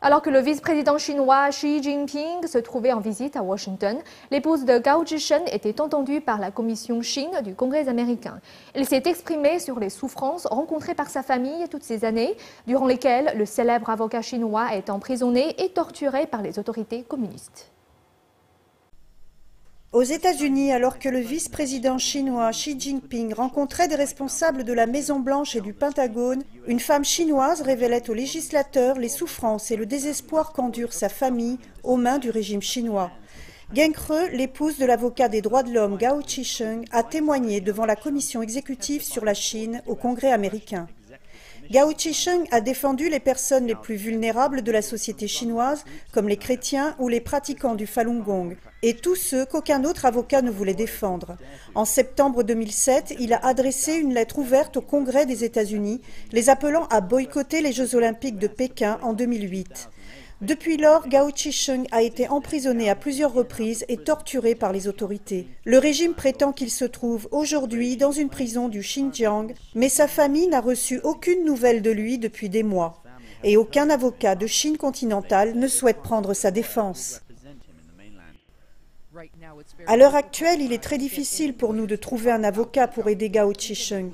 Alors que le vice-président chinois Xi Jinping se trouvait en visite à Washington, l'épouse de Gao Zhishen était entendue par la commission Chine du Congrès américain. Elle s'est exprimée sur les souffrances rencontrées par sa famille toutes ces années, durant lesquelles le célèbre avocat chinois est emprisonné et torturé par les autorités communistes. Aux États-Unis, alors que le vice-président chinois Xi Jinping rencontrait des responsables de la Maison-Blanche et du Pentagone, une femme chinoise révélait aux législateurs les souffrances et le désespoir qu'endure sa famille aux mains du régime chinois. Geng He, l'épouse de l'avocat des droits de l'homme Gao Zhishen, a témoigné devant la commission exécutive sur la Chine au Congrès américain. Gao Zhishen a défendu les personnes les plus vulnérables de la société chinoise, comme les chrétiens ou les pratiquants du Falun Gong, et tous ceux qu'aucun autre avocat ne voulait défendre. En septembre 2007, il a adressé une lettre ouverte au Congrès des États-Unis, les appelant à boycotter les Jeux Olympiques de Pékin en 2008. Depuis lors, Gao Zhishen a été emprisonné à plusieurs reprises et torturé par les autorités. Le régime prétend qu'il se trouve aujourd'hui dans une prison du Xinjiang, mais sa famille n'a reçu aucune nouvelle de lui depuis des mois. Et aucun avocat de Chine continentale ne souhaite prendre sa défense. À l'heure actuelle, il est très difficile pour nous de trouver un avocat pour aider Gao Zhishen.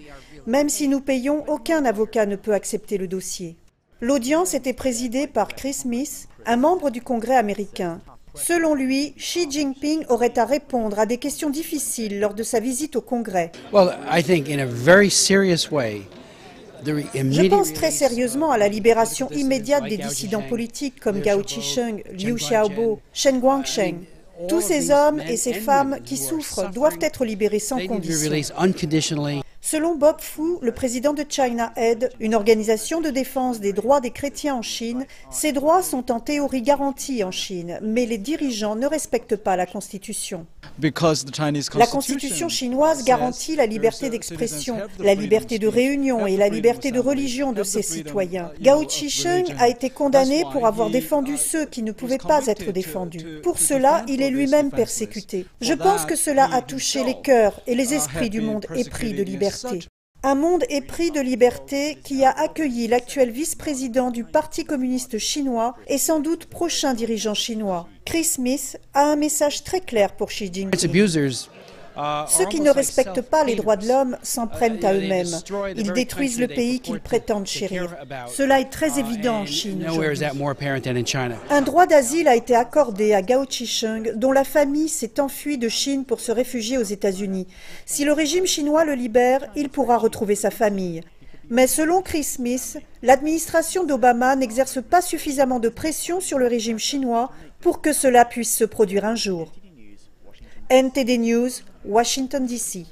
Même si nous payons, aucun avocat ne peut accepter le dossier. L'audience était présidée par Chris Smith, un membre du Congrès américain. Selon lui, Xi Jinping aurait à répondre à des questions difficiles lors de sa visite au Congrès. Je pense très sérieusement à la libération immédiate des dissidents politiques comme Gao Zhishen, Liu Xiaobo, Shen Guangsheng. Tous ces hommes et ces femmes qui souffrent doivent être libérés sans condition. Selon Bob Fu, le président de China Aid, une organisation de défense des droits des chrétiens en Chine, ces droits sont en théorie garantis en Chine, mais les dirigeants ne respectent pas la Constitution. La Constitution chinoise garantit la liberté d'expression, la liberté de réunion et la liberté de religion de ses citoyens. Gao Zhishen a été condamné pour avoir défendu ceux qui ne pouvaient pas être défendus. Pour cela, il est lui-même persécuté. Je pense que cela a touché les cœurs et les esprits du monde épris de liberté. Un monde épris de liberté qui a accueilli l'actuel vice-président du Parti communiste chinois et sans doute prochain dirigeant chinois. Chris Smith a un message très clair pour Xi Jinping. Ceux qui ne respectent pas les droits de l'homme s'en prennent à eux-mêmes. Ils détruisent le pays qu'ils prétendent chérir. Cela est très évident en Chine. Un droit d'asile a été accordé à Gao Zhishen, dont la famille s'est enfuie de Chine pour se réfugier aux États-Unis. Si le régime chinois le libère, il pourra retrouver sa famille. Mais selon Chris Smith, l'administration d'Obama n'exerce pas suffisamment de pression sur le régime chinois pour que cela puisse se produire un jour. NTD News, Washington, D.C.